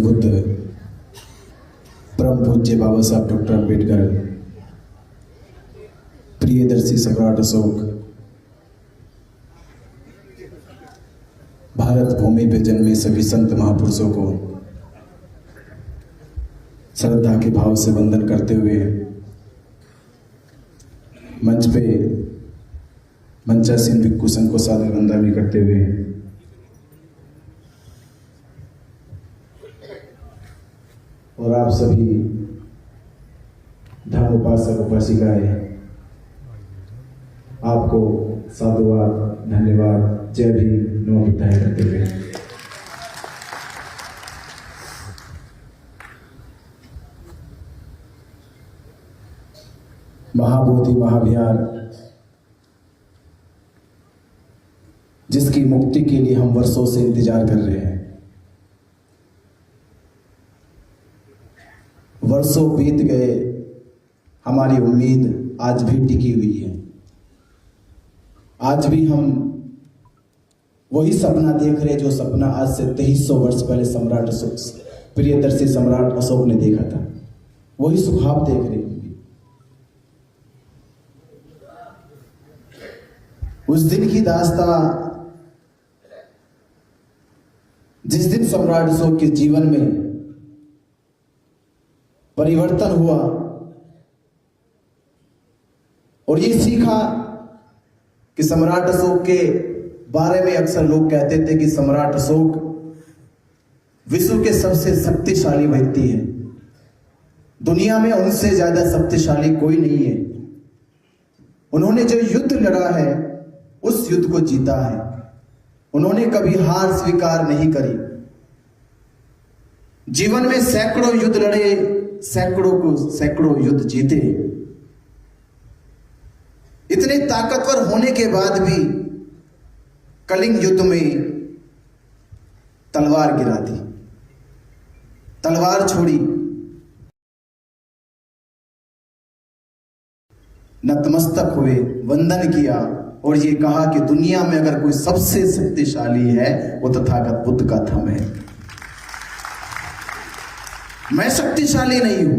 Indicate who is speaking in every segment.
Speaker 1: बुद्ध, परम पूज्य बाबा साहब डॉक्टर अम्बेडकर, प्रियदर्शी सम्राट अशोक, भारत भूमि पे जन्मे सभी संत महापुरुषों को श्रद्धा के भाव से वंदन करते हुए मंच पे मंचासीन भिक्षु संघ को सादर वंदना करते हुए और आप सभी धर्म उपासक उपासिकाएं, आपको साधुवाद, धन्यवाद, जय भीम, नमो बुद्धाय करते हुए महाबोधि महाविहार, जिसकी मुक्ति के लिए हम वर्षों से इंतजार कर रहे हैं, वर्षों बीत गए, हमारी उम्मीद आज भी टिकी हुई है। आज भी हम वही सपना देख रहे जो सपना आज से 2300 वर्ष पहले सम्राट अशोक, प्रियदर्शी सम्राट अशोक ने देखा था। वही सुखाव देख रहे होंगे। उस दिन की दास्तां, जिस दिन सम्राट अशोक के जीवन में परिवर्तन हुआ और ये सीखा कि सम्राट अशोक के बारे में अक्सर लोग कहते थे कि सम्राट अशोक विश्व के सबसे शक्तिशाली व्यक्ति हैं, दुनिया में उनसे ज्यादा शक्तिशाली कोई नहीं है। उन्होंने जो युद्ध लड़ा है उस युद्ध को जीता है। उन्होंने कभी हार स्वीकार नहीं करी। जीवन में सैकड़ों युद्ध लड़े, सैकड़ों युद्ध जीते। इतने ताकतवर होने के बाद भी कलिंग युद्ध में तलवार गिरा दी, तलवार छोड़ी, नतमस्तक हुए, वंदन किया और ये कहा कि दुनिया में अगर कोई सबसे शक्तिशाली है वो तथागत बुद्ध का थंब है। मैं शक्तिशाली नहीं हूं,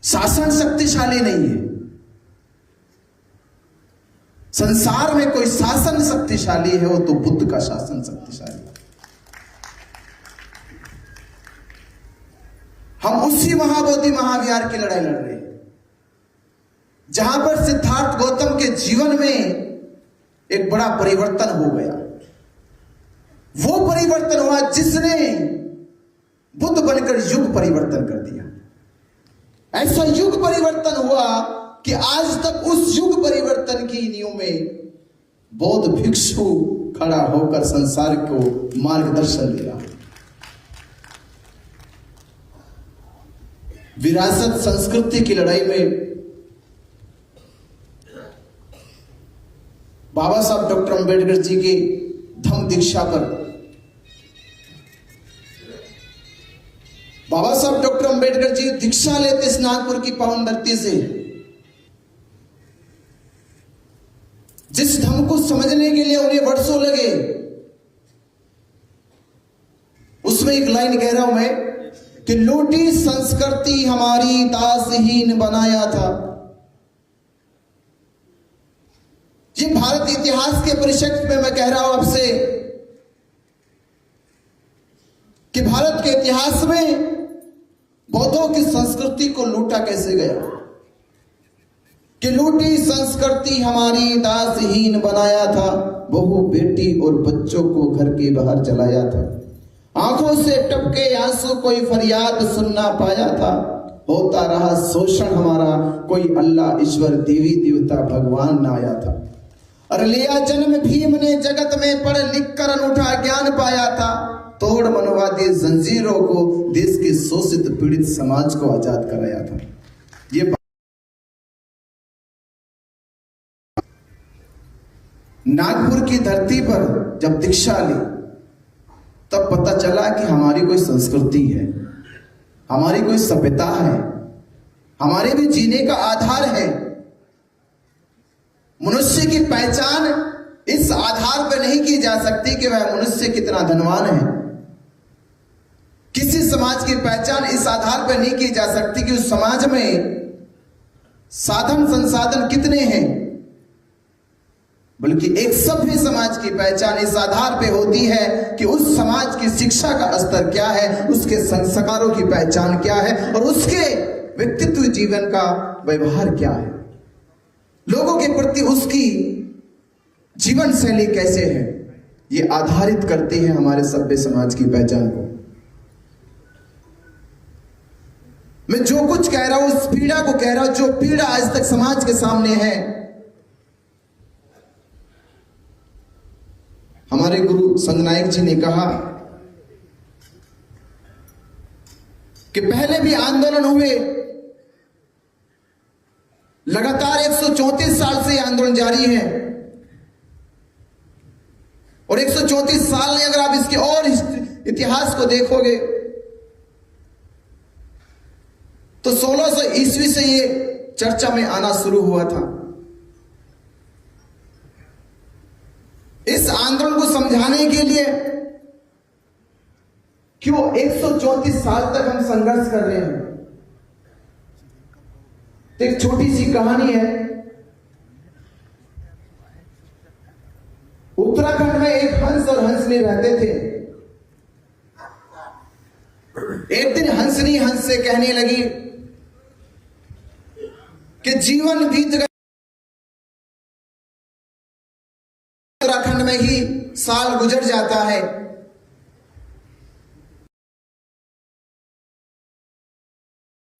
Speaker 1: शासन शक्तिशाली नहीं है। संसार में कोई शासन शक्तिशाली है वो तो बुद्ध का शासन शक्तिशाली है। हम उसी महाबोधि महाविहार की लड़ाई लड़ रहे हैं जहां पर सिद्धार्थ गौतम के जीवन में एक बड़ा परिवर्तन हो गया। वो परिवर्तन हुआ जिसने बुद्ध बनकर युग परिवर्तन कर दिया। ऐसा युग परिवर्तन हुआ कि आज तक उस युग परिवर्तन की नींव में बौद्ध भिक्षु खड़ा होकर संसार को मार्गदर्शन दिया। विरासत संस्कृति की लड़ाई में बाबा साहब डॉक्टर अम्बेडकर जी की धम्म दीक्षा पर बाबा साहब डॉक्टर अम्बेडकर जी दीक्षा लेते इस नागपुर की पावन धरती से। जिस धम्म को समझने के लिए उन्हें वर्षों लगे, उसमें एक लाइन कह रहा हूं मैं कि लूटी संस्कृति हमारी दासहीन बनाया था। ये भारत इतिहास के परिप्रेक्ष्य में मैं कह रहा हूं आपसे कि भारत के इतिहास में बौद्धों की संस्कृति को लूटा कैसे गया, कि लूटी संस्कृति हमारी दासहीन बनाया था। बहू बेटी और बच्चों को घर के बाहर जलाया था। आंखों से टपके आंसू, कोई फरियाद सुन ना पाया था। होता रहा शोषण हमारा, कोई अल्लाह ईश्वर देवी देवता भगवान ना आया था। और लिया जन्म भीम ने जगत में, पढ़ लिख कर अनूठा ज्ञान पाया था। तोड़ मनवादी जंजीरों को, देश के शोषित पीड़ित समाज को आजाद कराया था। ये नागपुर की धरती पर जब दीक्षा ली तब पता चला कि हमारी कोई संस्कृति है, हमारी कोई सभ्यता है, हमारे भी जीने का आधार है। मनुष्य की पहचान इस आधार पर नहीं की जा सकती कि वह मनुष्य कितना धनवान है, समाज की पहचान इस आधार पर नहीं की जा सकती कि उस समाज में साधन संसाधन कितने हैं, बल्कि एक सभ्य समाज की पहचान इस आधार पे होती है कि उस समाज की शिक्षा का स्तर क्या है, उसके संस्कारों की पहचान क्या है और उसके व्यक्तित्व जीवन का व्यवहार क्या है, लोगों के प्रति उसकी जीवन शैली कैसे है। ये आधारित करती है हमारे सभ्य समाज की पहचान को। मैं जो कुछ कह रहा हूं उस पीड़ा को कह रहा हूं, जो पीड़ा आज तक समाज के सामने है। हमारे गुरु संगनायक जी ने कहा कि पहले भी आंदोलन हुए, लगातार 134 साल से आंदोलन जारी है और 134 साल में अगर आप इसके और इतिहास को देखोगे तो 1600 ईस्वी से ये चर्चा में आना शुरू हुआ था। इस आंदोलन को समझाने के लिए क्यों 134 साल तक हम संघर्ष कर रहे हैं, तो एक छोटी सी कहानी है। उत्तराखंड में एक हंस और हंसनी रहते थे। एक दिन हंसनी हंस से कहने लगी कि जीवन बीत गया, उत्तराखंड में ही साल गुजर जाता है,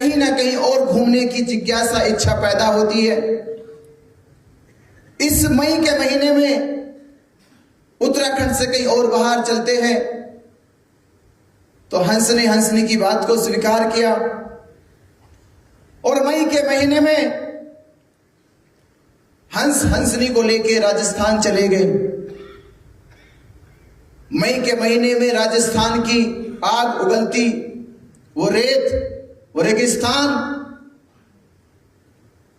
Speaker 1: कहीं ना कहीं और घूमने की जिज्ञासा इच्छा पैदा होती है। इस मई के महीने में उत्तराखंड से कहीं और बाहर चलते हैं। तो हंस ने हंसनी की बात को स्वीकार किया और मई के महीने में हंस हंसनी को लेकर राजस्थान चले गए। मई के महीने में राजस्थान की आग उगलती, वो रेत, वो रेगिस्तान,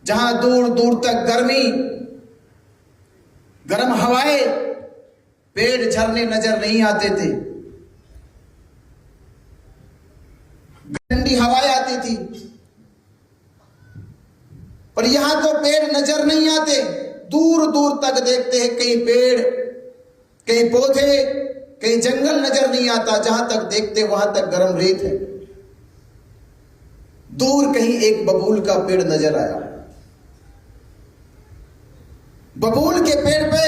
Speaker 1: जहां दूर दूर तक गर्मी, गर्म हवाएं, पेड़ झरने नजर नहीं आते थे, ठंडी हवाएं आती थी। और यहां तो पेड़ नजर नहीं आते, दूर दूर तक देखते हैं कहीं पेड़, कहीं पौधे, कहीं जंगल नजर नहीं आता, जहां तक देखते वहां तक गर्म रेत है। दूर कहीं एक बबूल का पेड़ नजर आया। बबूल के पेड़ पे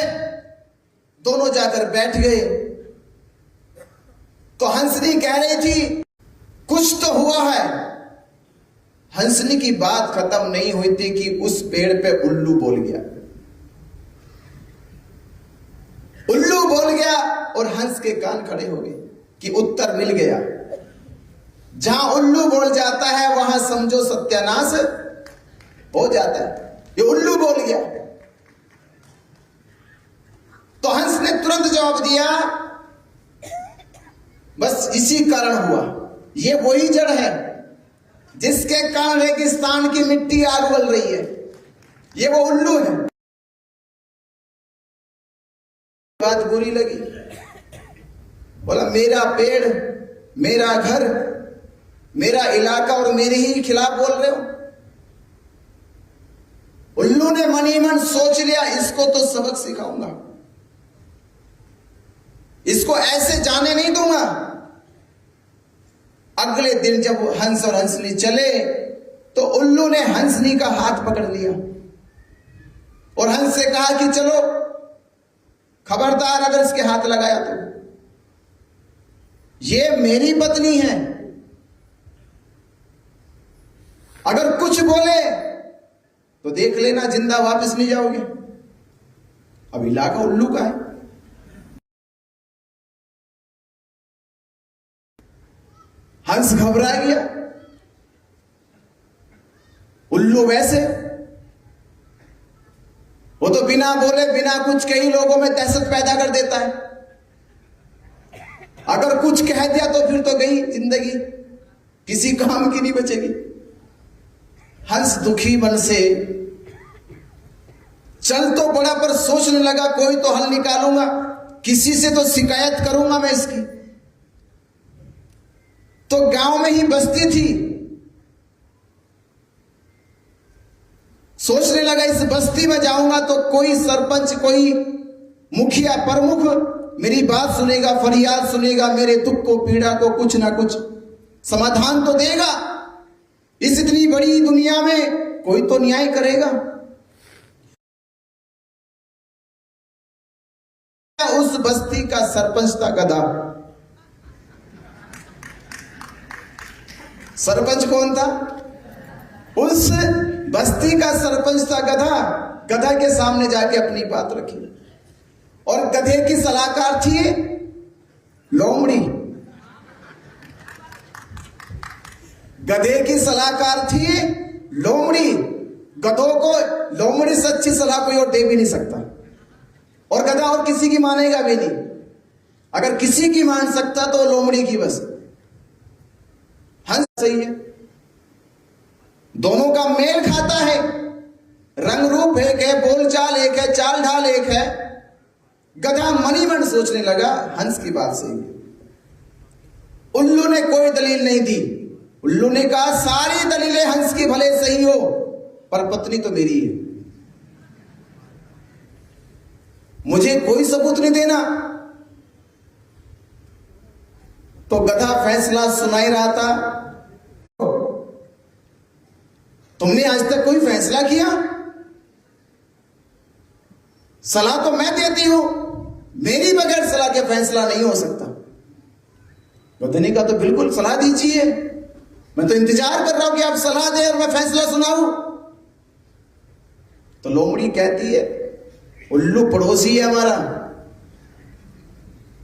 Speaker 1: दोनों जाकर बैठ गए। तो हंसनी कह रही थी कुछ तो हुआ है। हंसनी की बात खत्म नहीं हुई थी कि उस पेड़ पे उल्लू बोल गया। उल्लू बोल गया और हंस के कान खड़े हो गए कि उत्तर मिल गया। जहां उल्लू बोल जाता है वहां समझो सत्यानाश हो जाता है। ये उल्लू बोल गया। तो हंस ने तुरंत जवाब दिया, बस इसी कारण हुआ। ये वही जड़ है जिसके कारण रेगिस्तान की मिट्टी आग उगल रही है। ये वो उल्लू है। बात बुरी लगी। बोला मेरा पेड़, मेरा घर, मेरा इलाका और मेरे ही खिलाफ बोल रहे हो। उल्लू ने मन ही मन सोच लिया इसको तो सबक सिखाऊंगा, इसको ऐसे जाने नहीं दूंगा। अगले दिन जब हंस और हंसनी चले तो उल्लू ने हंसनी का हाथ पकड़ लिया और हंस से कहा कि चलो, खबरदार अगर इसके हाथ लगाया तो, ये मेरी पत्नी है, अगर कुछ बोले तो देख लेना जिंदा वापस नहीं जाओगे। अब इलाका उल्लू का है। हंस घबरा गया। उल्लू वैसे, वो तो बिना बोले बिना कुछ कही लोगों में दहशत पैदा कर देता है। अगर कुछ कह दिया तो फिर तो गई जिंदगी, किसी काम की नहीं बचेगी। हंस दुखी मन से चल तो पड़ा, पर सोचने लगा कोई तो हल निकालूंगा, किसी से तो शिकायत करूंगा मैं इसकी। तो तो गांव में ही बस्ती थी। सोचने लगा इस बस्ती में जाऊंगा तो कोई सरपंच, कोई मुखिया, प्रमुख मेरी बात सुनेगा, फरियाद सुनेगा, मेरे दुख को, पीड़ा को कुछ ना कुछ समाधान तो देगा। इस इतनी बड़ी दुनिया में कोई तो न्याय करेगा। उस बस्ती का सरपंच था गधा। सरपंच कौन था? उस बस्ती का सरपंच था गधा। गधा के सामने जाके अपनी बात रखी और गधे की सलाहकार थी लोमड़ी। गधे की सलाहकार थी लोमड़ी। गधों को लोमड़ी से अच्छी सलाह कोई और दे भी नहीं सकता और गधा और किसी की मानेगा भी नहीं। अगर किसी की मान सकता तो लोमड़ी की बस। हंस सही है, दोनों का मेल खाता है, रंग रूप एक है, बोलचाल एक है, चाल ढाल एक है। गधा मनी मन सोचने लगा हंस की बात सही है। उल्लू ने कोई दलील नहीं दी। उल्लू ने कहा सारी दलीलें हंस की भले सही हो पर पत्नी तो मेरी है, मुझे कोई सबूत नहीं देना। तो गधा फैसला सुना ही रहा था। तुमने आज तक कोई फैसला किया? सलाह तो मैं देती हूं, मेरी बगैर सलाह के फैसला नहीं हो सकता। गधे ने कहा तो बिल्कुल सलाह दीजिए, मैं तो इंतजार कर रहा हूं कि आप सलाह दें और मैं फैसला सुनाऊं। तो लोमड़ी कहती है उल्लू पड़ोसी है हमारा।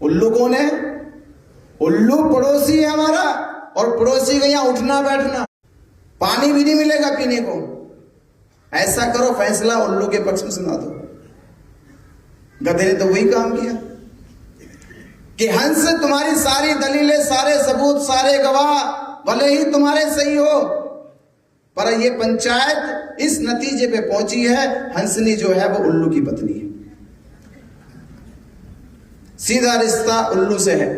Speaker 1: उल्लू कौन है? उल्लू पड़ोसी है हमारा और पड़ोसी का यहां उठना बैठना, पानी भी नहीं मिलेगा पीने को। ऐसा करो फैसला उल्लू के पक्ष में सुना दो। गधे ने तो वही काम किया कि हंस तुम्हारी सारी दलीलें, सारे सबूत, सारे गवाह भले ही तुम्हारे सही हो पर यह पंचायत इस नतीजे पे पहुंची है हंसनी जो है वो उल्लू की पत्नी है। सीधा रिश्ता उल्लू से है।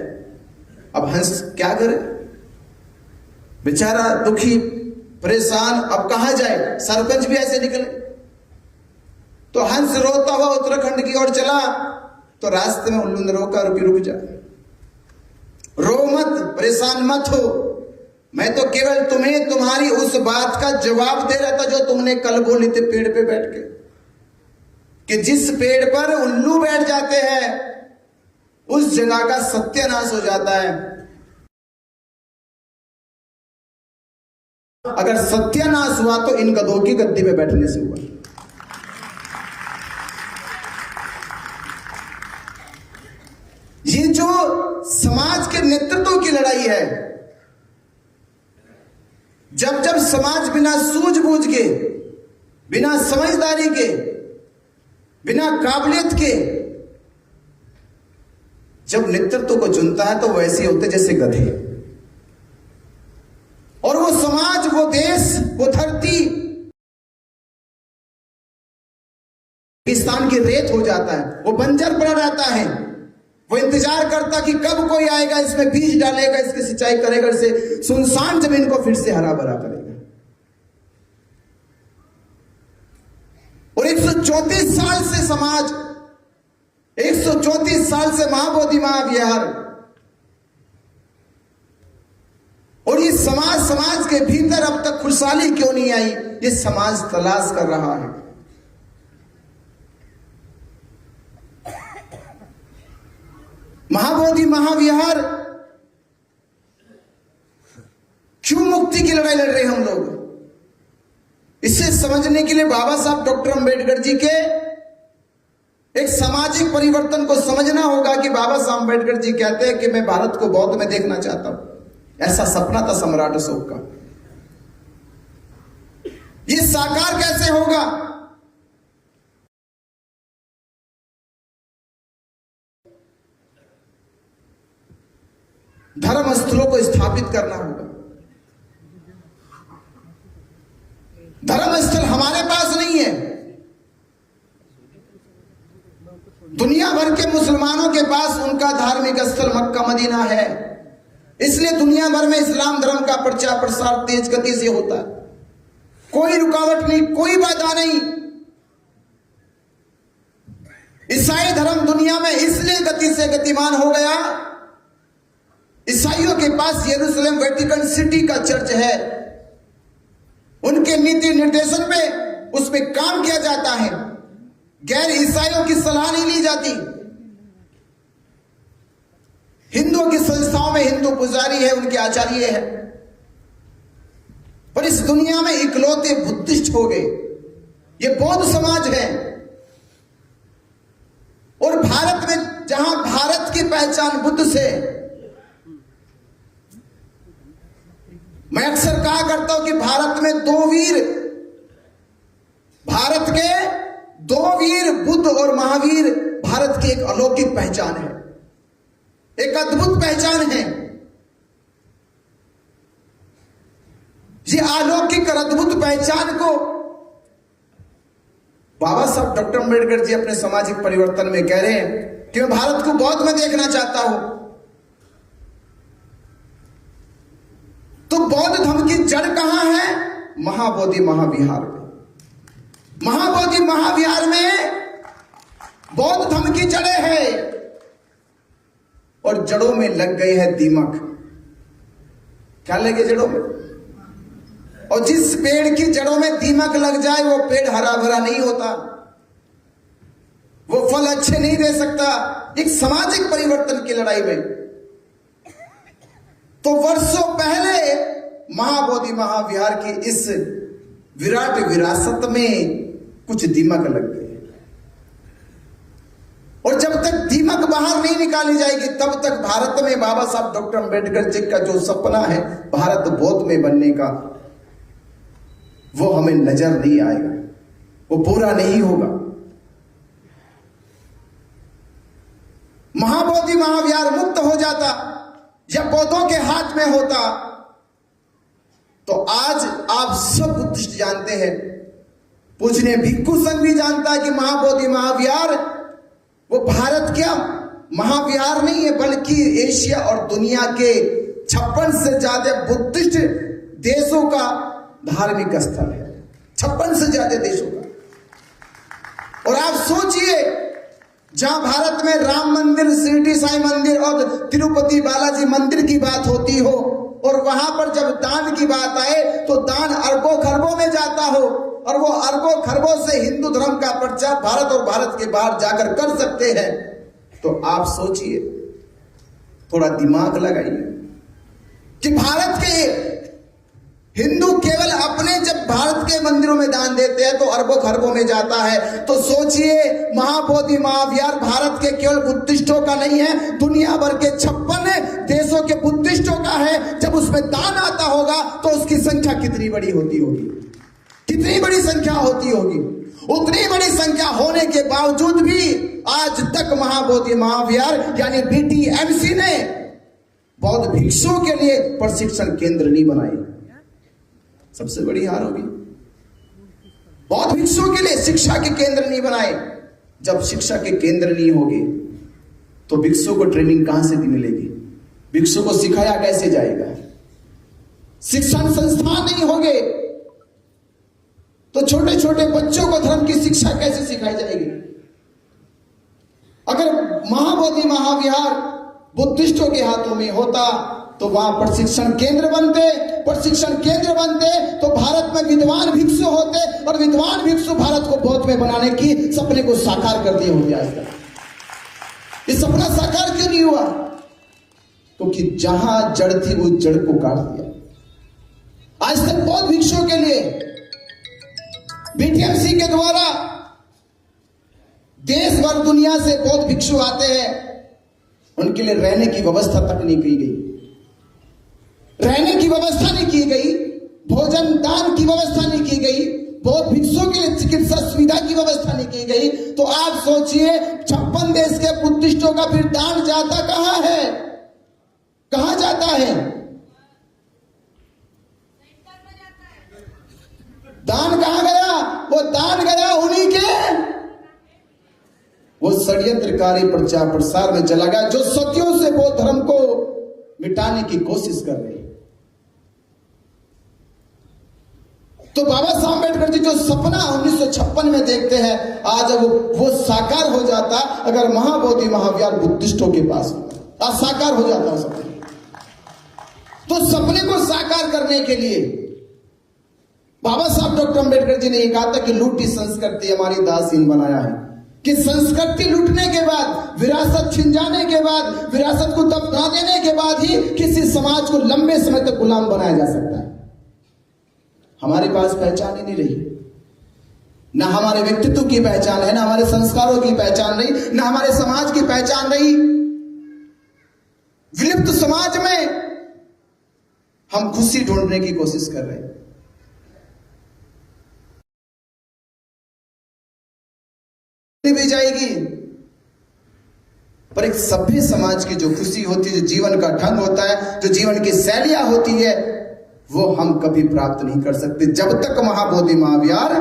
Speaker 1: अब हंस क्या करे? बेचारा दुखी, परेशान, अब कहां जाए? सरपंच भी ऐसे निकले। तो हंस रोता हुआ उत्तराखंड की ओर चला तो रास्ते में उल्लू ने रोका, रुक जा, रो मत, परेशान मत हो, मैं तो केवल तुम्हें तुम्हारी उस बात का जवाब दे रहा था जो तुमने कल बोली थी पेड़ पे बैठ के, कि जिस पेड़ पर उल्लू बैठ जाते हैं उस जगह का सत्यानाश हो जाता है। अगर सत्यानाश हुआ तो इन गधों की गद्दी पे बैठने से हुआ। ये जो समाज के नेतृत्व की लड़ाई है, जब जब समाज बिना सूझबूझ के, बिना समझदारी के, बिना काबिलियत के जब नेतृत्व को चुनता है तो वैसे होते जैसे गधे। और वो समाज, वो देश, वो धरती पाकिस्तान की रेत हो जाता है, वो बंजर पड़ा रहता है। वो इंतजार करता कि कब कोई आएगा, इसमें बीज डालेगा, इसकी सिंचाई करेगा, इसे सुनसान जमीन को फिर से हरा भरा करेगा। और 134 साल से समाज, 134 साल से महाबोधि महाविहार, और ये समाज के भीतर अब तक खुशहाली क्यों नहीं आई, ये समाज तलाश कर रहा है। महाबोधि महाविहार क्यों मुक्ति की लड़ाई लड़ रहे हैं हम लोग? इसे समझने के लिए बाबा साहब डॉक्टर अंबेडकर जी के एक सामाजिक परिवर्तन को समझना होगा कि बाबा साहब अंबेडकर जी कहते हैं कि मैं भारत को बौद्ध में देखना चाहता हूं। ऐसा सपना था सम्राट अशोक का। ये साकार कैसे होगा? धर्म स्थलों को स्थापित करना होगा। धर्म स्थल हमारे पास नहीं है, दुनिया भर के मुसलमानों के पास उनका धार्मिक स्थल मक्का मदीना है। इसलिए दुनिया भर में इस्लाम धर्म का प्रचार प्रसार तेज गति से होता है, कोई रुकावट नहीं, कोई बाधा नहीं। ईसाई धर्म दुनिया में इसलिए गति से गतिमान हो गया, ईसाइयों के पास यरूशलेम वेटिकन सिटी का चर्च है, उनके नीति निर्देशन पे उसमें काम किया जाता है, गैर ईसाइयों की सलाह नहीं ली जाती। हिंदुओं की संस्थाओं में हिंदू पुजारी है, उनके आचार्य है, पर इस दुनिया में इकलौते बुद्धिस्ट हो गए, ये बौद्ध समाज है। और भारत में, जहां भारत की पहचान बुद्ध से, मैं अक्सर कहा करता हूं कि भारत में भारत के दो वीर बुद्ध और महावीर भारत की एक अलौकिक पहचान है, एक अद्भुत पहचान है। ये अलौकिक और अद्भुत पहचान को बाबा साहब डॉक्टर अम्बेडकर जी अपने सामाजिक परिवर्तन में कह रहे हैं कि मैं भारत को बौद्ध में देखना चाहता हूं। तो बौद्ध धर्म की जड़ कहां है? महाबोधि महाविहार में। महाबोधि महाविहार में बौद्ध धर्म की जड़ें हैं, और जड़ों में लग गए हैं दीमक। क्या लगे जड़ों में? और जिस पेड़ की जड़ों में दीमक लग जाए वो पेड़ हरा भरा नहीं होता, वो फल अच्छे नहीं दे सकता। एक सामाजिक परिवर्तन की लड़ाई में तो वर्षों पहले महाबोधि महाविहार की इस विराट विरासत में कुछ दीमक लग गए, और जब तक दीमक बाहर नहीं निकाली जाएगी तब तक भारत में बाबा साहब डॉक्टर अम्बेडकर जी का जो सपना है भारत बौद्ध में बनने का, वो हमें नजर नहीं आएगा, वो पूरा नहीं होगा। महाबोधि महाविहार मुक्त हो जाता या बौद्धों के हाथ में होता तो आज आप सब बुद्धिस्ट जानते हैं, पूछने भिक्षु संघ भी जानता है कि महाबोधि महाविहार वो भारत क्या महाविहार नहीं है, बल्कि एशिया और दुनिया के 56 से ज्यादा बुद्धिस्ट देशों का धार्मिक स्थल है, 56 से ज्यादा देशों का। और आप सोचिए, जहां भारत में राम मंदिर, शिरडी साईं मंदिर और तिरुपति बालाजी मंदिर की बात होती हो, और वहां पर जब दान की बात आए तो दान अरबों खरबों में जाता हो, और वो अरबों खरबों से हिंदू धर्म का प्रचार भारत और भारत के बाहर जाकर कर सकते हैं, तो आप सोचिए, थोड़ा दिमाग लगाइए कि भारत के हिंदू केवल अपने जब भारत के मंदिरों में दान देते हैं तो अरबों खरबों में जाता है। तो सोचिए, महाबोधि महाविहार भारत के केवल बुद्धिस्टों का नहीं है, दुनिया भर के 56 देशों के बुद्धिस्टों का है। जब उसमें दान आता होगा तो उसकी संख्या कितनी बड़ी होती होगी, कितनी बड़ी संख्या होती होगी। उतनी बड़ी संख्या होने के बावजूद भी आज तक महाबोधि महाविहार यानी BTMC ने बौद्ध भिक्षुओं के लिए प्रशिक्षण केंद्र नहीं बनाए। सबसे बड़ी हार होगी, बौद्ध भिक्षुओं के लिए शिक्षा के केंद्र नहीं बनाए। जब शिक्षा के केंद्र नहीं होंगे तो भिक्षुओं को ट्रेनिंग कहां से मिलेगी, भिक्षुओं को सिखाया कैसे जाएगा? शिक्षण संस्थान नहीं होंगे तो छोटे छोटे बच्चों को धर्म की शिक्षा कैसे सिखाई जाएगी? अगर महाबोधि महाविहार बुद्धिस्टों के हाथों में होता तो वहां प्रशिक्षण केंद्र बनते तो भारत में विद्वान भिक्षु होते, और विद्वान भिक्षु भारत को बौद्ध में बनाने की सपने को साकार कर दिए होंगे। आज तक ये सपना साकार क्यों नहीं हुआ? क्योंकि जहां जड़ थी उस जड़ को काट दिया। आज तक बौद्ध भिक्षुओं के लिए BTMC के द्वारा देश भर दुनिया से बौद्ध भिक्षु आते हैं, उनके लिए रहने की व्यवस्था तक नहीं की गई, रहने की व्यवस्था नहीं की गई, भोजन दान की व्यवस्था नहीं की गई, बौद्ध भिक्षुओं के लिए चिकित्सा सुविधा की व्यवस्था नहीं की गई। तो आप सोचिए, 56 देश के बुद्धिस्टों का फिर दान जाता कहां है? कहां जाता है? दान कहां गया? वो दान गया उन्हीं के वो षड्यंत्रकारी प्रचार प्रसार में चला गया, जो सदियों से बौद्ध धर्म को मिटाने की कोशिश कर रहे हैं। तो बाबा साहब अम्बेडकर जी जो सपना 1956 में देखते हैं, आज वो साकार हो जाता अगर महाबोधि महाविहार बुद्धिस्टों के पास होता, आज साकार हो जाता सपना। तो सपने को साकार करने के लिए बाबा साहब डॉक्टर अम्बेडकर जी ने ये कहा था कि लूटी संस्कृति हमारी दासहीन बनाया है, कि संस्कृति लूटने के बाद, विरासत छिन जाने के बाद, विरासत को दफना देने के बाद ही किसी समाज को लंबे समय तक गुलाम बनाया जा सकता है। हमारे पास पहचान ही नहीं रही, ना हमारे व्यक्तित्व की पहचान है, ना हमारे संस्कारों की पहचान रही, ना हमारे समाज की पहचान रही। विलुप्त समाज में हम खुशी ढूंढने की कोशिश कर रहे हैं। भी जाएगी, पर एक सभ्य समाज की जो खुशी होती है, जो जीवन का ढंग होता है, जो जीवन की शैलियां होती है, वो हम कभी प्राप्त नहीं कर सकते जब तक महाबोधि महाविहार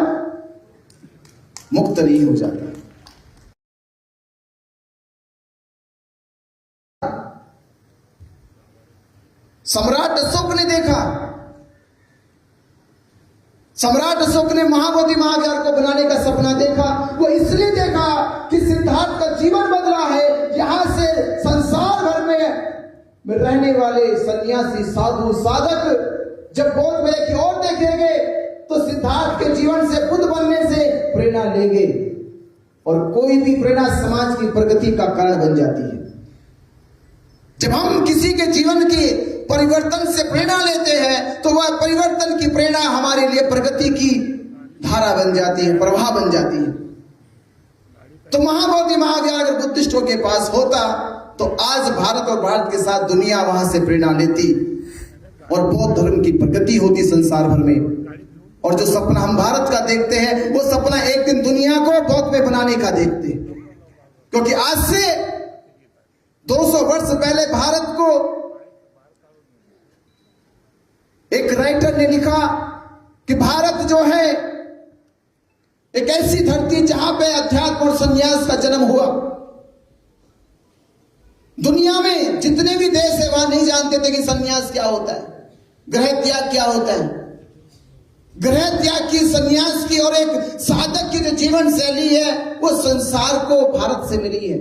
Speaker 1: मुक्त नहीं हो जाता। सम्राट अशोक ने देखा, सम्राट अशोक ने महाबोधि महाविहार को बनाने का सपना देखा। वो इसलिए देखा कि सिद्धार्थ का जीवन बदला है। यहां से संसार भर में रहने वाले सन्यासी, साधु, साधक जब बोध में की ओर देखेंगे तो सिद्धार्थ के जीवन से बुद्ध बनने से प्रेरणा लेंगे, और कोई भी प्रेरणा समाज की प्रगति का कारण बन जाती है। जब हम किसी के जीवन के परिवर्तन से प्रेरणा लेते हैं तो वह परिवर्तन की प्रेरणा हमारे लिए प्रगति की धारा बन जाती है, प्रवाह बन जाती है। तो महाबोधि महाविहार अगर बुद्धिस्टों के पास होता तो आज भारत और भारत के साथ दुनिया वहां से प्रेरणा लेती और बौद्ध धर्म की प्रगति होती संसार भर में। और जो सपना हम भारत का देखते हैं, वो सपना एक दिन दुनिया को बौद्ध में बनाने का देखते हैं। क्योंकि आज से 200 वर्ष पहले भारत को एक राइटर ने लिखा कि भारत जो है एक ऐसी धरती जहां पे अध्यात्म और संन्यास का जन्म हुआ। दुनिया में जितने भी देश है वहां नहीं जानते थे कि संन्यास क्या होता है, ग्रह त्याग क्या होता है। ग्रह त्याग की, संन्यास की और एक साधक की जो जीवन शैली है वो संसार को भारत से मिली है।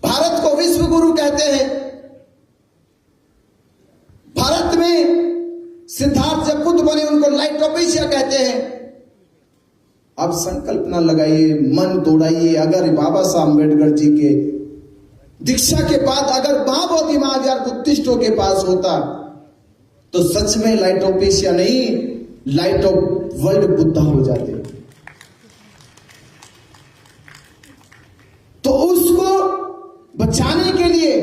Speaker 1: भारत को विश्व गुरु कहते हैं। भारत में सिद्धार्थ जब बुद्ध बने उनको लाइट ऑफ एशिया कहते हैं। अब संकल्प ना लगाइए, मन तोड़ाइए, अगर बाबा साहब अम्बेडकर जी के दीक्षा के बाद अगर महाबोधि महाविहार बुद्धिस्टों के पास होता तो सच में लाइट ऑफ एशिया नहीं, लाइट ऑफ वर्ल्ड बुद्धा हो जाते। तो उसको बचाने के लिए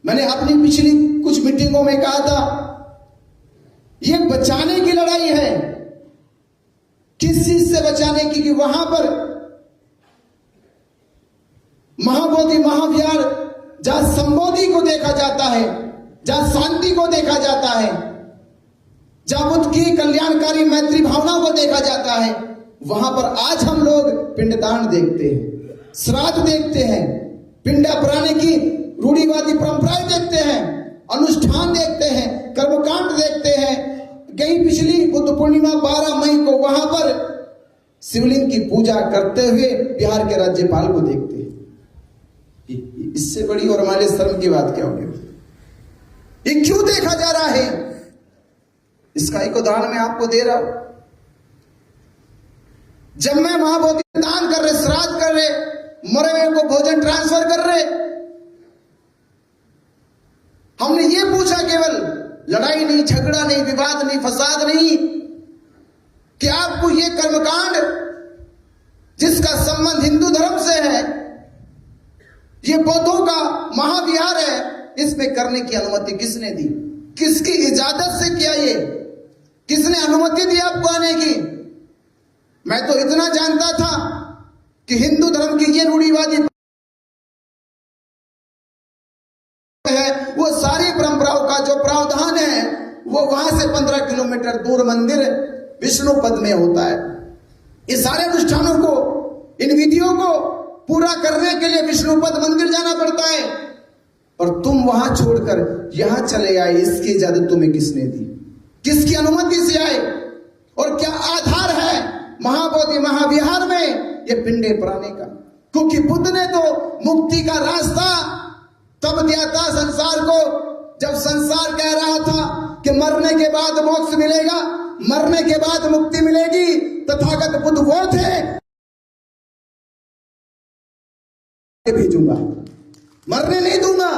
Speaker 1: मैंने अपनी पिछली कुछ मीटिंगों में कहा था, यह बचाने की लड़ाई है। किस चीज से बचाने की? कि वहां पर महाबोधि महाविहार जहां संबोधि को देखा जाता है, जहां शांति को देखा जाता है, जहां बुद्ध की कल्याणकारी मैत्री भावना को देखा जाता है, वहां पर आज हम लोग पिंडदान देखते हैं, श्राद्ध देखते हैं, पिंडा पुराने की रूढ़िवादी परंपराएं देखते हैं, अनुष्ठान देखते हैं, कर्मकांड देखते हैं। गई पिछली बुद्ध पूर्णिमा 12 मई को वहां पर शिवलिंग की पूजा करते हुए बिहार के राज्यपाल को देखते हैं। इससे बड़ी और हमारे शर्म की बात क्या होगी? ये क्यों देखा जा रहा है? इसका एक उदाहरण मैं आपको दे रहा हूं। जब मैं महाबोधि दान कर रहे, श्राद्ध कर रहे, मरे हुए को भोजन ट्रांसफर कर रहे, हमने ये पूछा, केवल लड़ाई नहीं, झगड़ा नहीं, विवाद नहीं, फसाद नहीं, कि आपको ये कर्मकांड जिसका संबंध हिंदू धर्म से है, ये बौद्धों का महाविहार है, इसमें करने की अनुमति किसने दी? किसकी इजाजत से किया? ये किसने अनुमति दी आपको आने की? मैं तो इतना जानता था कि हिंदू धर्म की ये रूढ़िवादी है, वो सारी परंपराओं का जो प्रावधान है वो वहां से 15 किलोमीटर दूर मंदिर विष्णु पद में होता है। इस सारे अनुष्ठानों को, इन विधियों को पूरा करने के लिए विष्णुपद मंदिर जाना पड़ता है, और तुम वहां छोड़कर यहां चले आए। इसकी इजाजत तुम्हें किसने दी? किसकी अनुमति से आए? और क्या आधार है महाबोधि महाविहार में ये पिंडे पुराने का? क्योंकि बुद्ध ने तो मुक्ति का रास्ता तब दिया था संसार को, जब संसार कह रहा था कि मरने के बाद मोक्ष मिलेगा, मरने के बाद मुक्ति मिलेगी। तथागत बुद्ध वो थे, भेजूंगा, मरने नहीं दूंगा,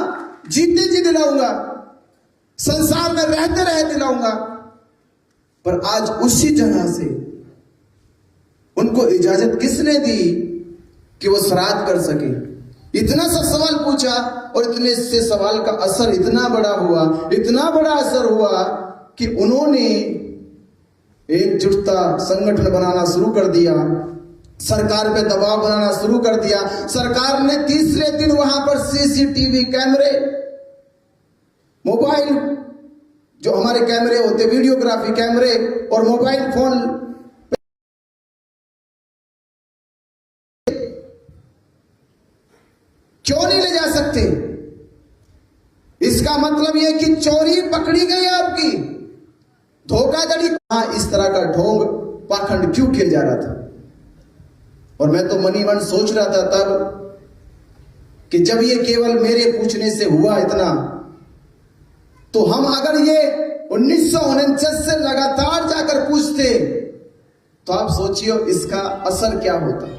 Speaker 1: जीते जी दिलाऊंगा, संसार में रहते रहे दिलाऊंगा। पर आज उसी जगह से उनको इजाजत किसने दी कि वो श्राद्ध कर सके? इतना सा सवाल पूछा और इतने से सवाल का असर इतना बड़ा हुआ, इतना बड़ा असर हुआ कि उन्होंने एकजुटता संगठन बनाना शुरू कर दिया, सरकार पे दबाव बनाना शुरू कर दिया। सरकार ने तीसरे दिन वहां पर सीसीटीवी कैमरे, मोबाइल जो हमारे कैमरे होते, वीडियोग्राफी कैमरे और मोबाइल फोन, क्यों नहीं ले जा सकते? इसका मतलब यह कि चोरी पकड़ी गई आपकी, धोखाधड़ी। इस तरह का ढोंग पाखंड क्यों किया जा रहा था? और मैं तो मनी मन सोच रहा था तब कि जब ये केवल मेरे पूछने से हुआ इतना, तो हम अगर ये 1949 से लगातार जाकर पूछते तो आप सोचिए इसका असर क्या होता।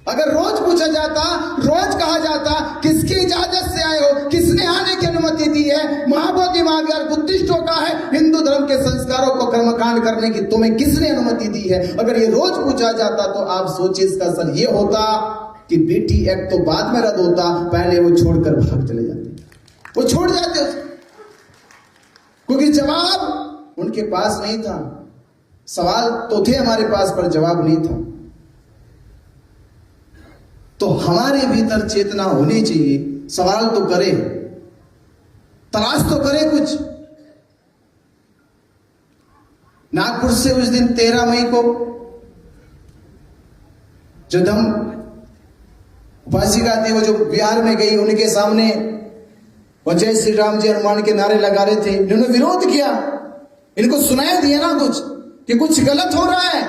Speaker 1: अगर रोज पूछा जाता, रोज कहा जाता किसकी इजाजत से आए हो, किसने आने की अनुमति दी है, महाबोधि महाविहार बुद्धिस्टों का है, हिंदू धर्म के संस्कारों को कर्मकांड करने की तुम्हें किसने अनुमति दी है, अगर ये रोज पूछा जाता तो आप सोचिए इसका असर ये होता कि बीटी एक्ट तो बाद में रद्द होता, पहले वो छोड़कर भाग चले जाते, वो छोड़ जाते, क्योंकि जवाब उनके पास नहीं था। सवाल तो थे हमारे पास पर जवाब नहीं था। तो हमारे भीतर चेतना होनी चाहिए, सवाल तो करे, तलाश तो करे कुछ। नागपुर से उस दिन 13 मई को जो दम उपासिका थी, वो जो बिहार में गई, उनके सामने वो जय श्री राम जी हनुमान के नारे लगा रहे थे, इन्होंने विरोध किया, इनको सुनाई दिया ना कुछ कि कुछ गलत हो रहा है,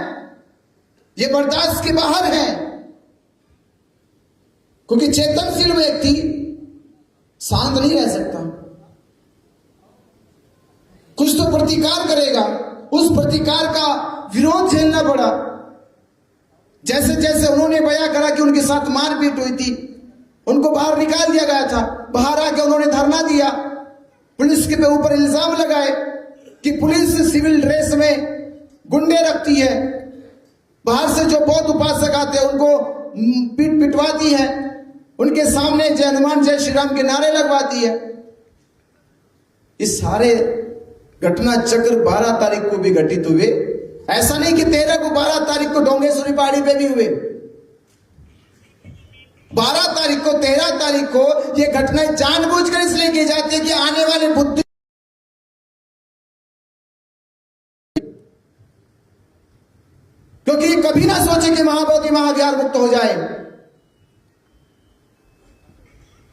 Speaker 1: ये बर्दाश्त के बाहर है। क्योंकि चेतनशील व्यक्ति शांत नहीं रह सकता, कुछ तो प्रतिकार करेगा। उस प्रतिकार का विरोध झेलना पड़ा। जैसे जैसे उन्होंने बयां करा कि उनके साथ मारपीट हुई थी, उनको बाहर निकाल दिया गया था, बाहर आके उन्होंने धरना दिया, पुलिस के ऊपर इल्जाम लगाए कि पुलिस सिविल ड्रेस में गुंडे रखती है, बाहर से जो बौद्ध उपासक आते हैं उनको पिटवाती है, उनके सामने जय हनुमान जय श्री राम के नारे लगवाती है। इस सारे घटना चक्र 12 तारीख को भी घटित हुए। ऐसा नहीं कि 13 को 12 तारीख को डोंगेश्वरी पहाड़ी पे भी हुए। 12 तारीख को 13 तारीख को ये घटनाएं जानबूझकर इसलिए की जाती है कि आने वाले बुद्धि, क्योंकि कभी ना सोचे कि महाबोधि महाविहार मुक्त हो जाए।